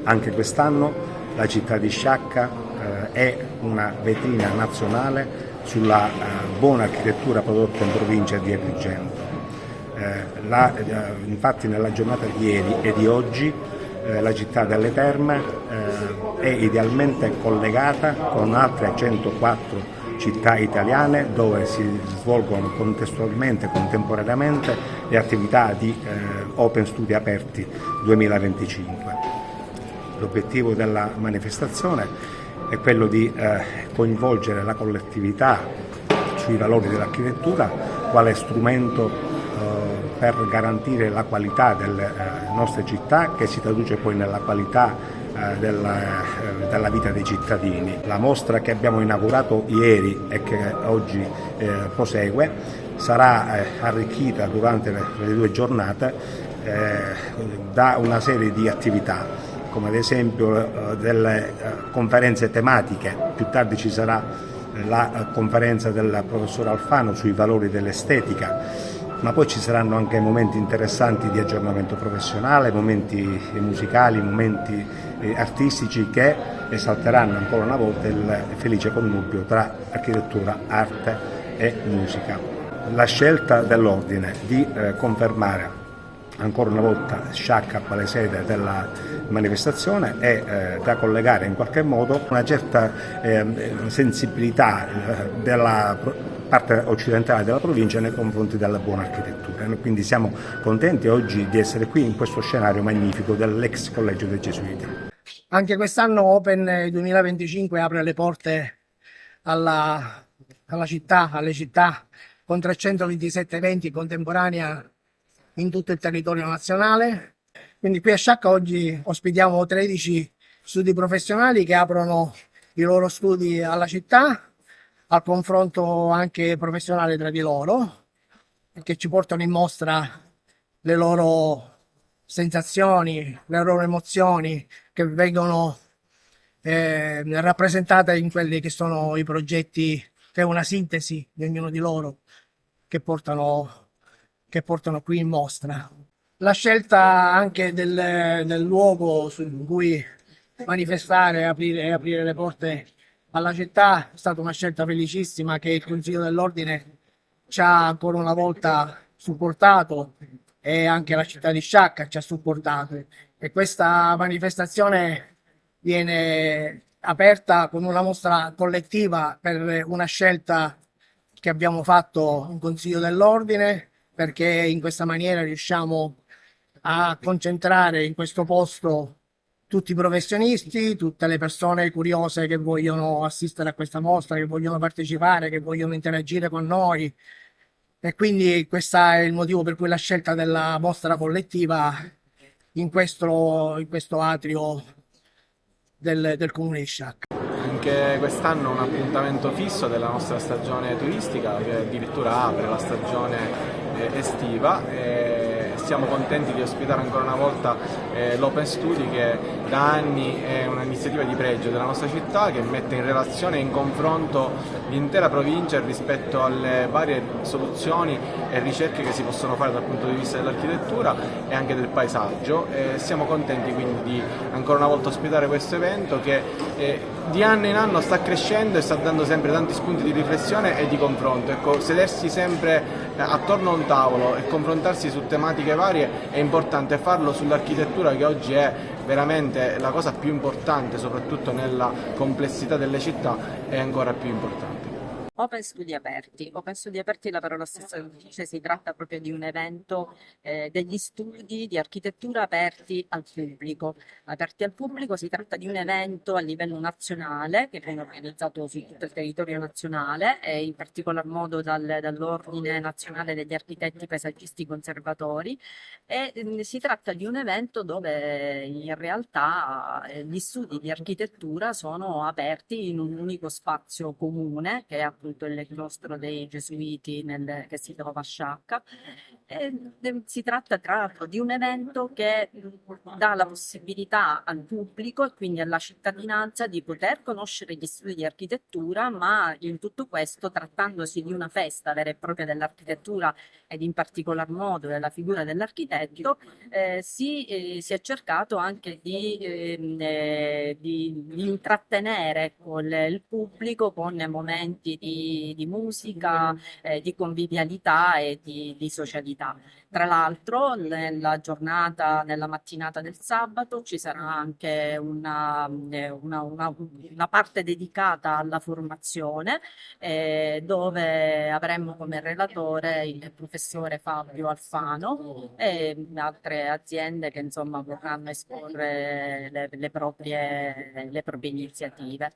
Anche quest'anno la città di Sciacca è una vetrina nazionale sulla buona architettura prodotta in provincia di Agrigento. Infatti nella giornata di ieri e di oggi la città delle Terme è idealmente collegata con altre 104 città italiane dove si svolgono contemporaneamente le attività di Open Studi Aperti 2025. L'obiettivo della manifestazione è quello di coinvolgere la collettività sui valori dell'architettura quale strumento per garantire la qualità delle nostre città, che si traduce poi nella qualità della vita dei cittadini. La mostra che abbiamo inaugurato ieri e che oggi prosegue sarà arricchita durante le 2 giornate da una serie di attività, come ad esempio delle conferenze tematiche. Più tardi ci sarà la conferenza del professor Alfano sui valori dell'estetica, ma poi ci saranno anche momenti interessanti di aggiornamento professionale, momenti musicali, momenti artistici che esalteranno ancora una volta il felice connubio tra architettura, arte e musica. La scelta dell'ordine di confermare ancora una volta Sciacca quale sede della manifestazione è da collegare in qualche modo una certa sensibilità della parte occidentale della provincia nei confronti della buona architettura. Quindi siamo contenti oggi di essere qui in questo scenario magnifico dell'ex Collegio dei Gesuiti. Anche quest'anno Open 2025 apre le porte alle città con 327 eventi contemporanei in tutto il territorio nazionale. Quindi qui a Sciacca oggi ospitiamo 13 studi professionali che aprono i loro studi alla città, al confronto anche professionale tra di loro, che ci portano in mostra le loro sensazioni, le loro emozioni che vengono rappresentate in quelli che sono i progetti, che è una sintesi di ognuno di loro, che portano qui in mostra. La scelta anche del luogo in cui manifestare e aprire le porte alla città è stata una scelta felicissima che il Consiglio dell'Ordine ci ha ancora una volta supportato e anche la città di Sciacca ci ha supportato. E questa manifestazione viene aperta con una mostra collettiva per una scelta che abbiamo fatto in Consiglio dell'Ordine, perché in questa maniera riusciamo a concentrare in questo posto tutti i professionisti, tutte le persone curiose che vogliono assistere a questa mostra, che vogliono partecipare, che vogliono interagire con noi. E quindi questo è il motivo per cui la scelta della mostra collettiva in questo atrio del comune di Sciacca. Anche quest'anno un appuntamento fisso della nostra stagione turistica, che addirittura apre la stagione estiva. Siamo contenti di ospitare ancora una volta l'Open Studi, che da anni è un'iniziativa di pregio della nostra città, che mette in relazione e in confronto l'intera provincia rispetto alle varie soluzioni e ricerche che si possono fare dal punto di vista dell'architettura e anche del paesaggio. Siamo contenti quindi di ancora una volta ospitare questo evento che di anno in anno sta crescendo e sta dando sempre tanti spunti di riflessione e di confronto. Ecco, sedersi sempre attorno a un tavolo e confrontarsi su tematiche varie è importante, farlo sull'architettura, che oggi è veramente la cosa più importante, soprattutto nella complessità delle città, è ancora più importante. Open Studi Aperti. Open Studi Aperti, la parola stessa lo dice, si tratta proprio di un evento degli studi di architettura aperti al pubblico. Aperti al pubblico si tratta di un evento a livello nazionale che viene organizzato su tutto il territorio nazionale e in particolar modo dall'Ordine Nazionale degli Architetti Paesaggisti Conservatori, e si tratta di un evento dove in realtà gli studi di architettura sono aperti in un unico spazio comune, che è appunto il claustro dei Gesuiti che si trova a Sciacca, Si tratta tra l'altro di un evento che dà la possibilità al pubblico e quindi alla cittadinanza di poter conoscere gli studi di architettura, ma in tutto questo, trattandosi di una festa vera e propria dell'architettura ed in particolar modo della figura dell'architetto, si è cercato anche di intrattenere il pubblico con momenti di musica, di convivialità e di socialità. Tra l'altro, nella mattinata del sabato ci sarà anche una parte dedicata alla formazione, dove avremo come relatore il professore Fabio Alfano e altre aziende che insomma vorranno esporre le proprie iniziative.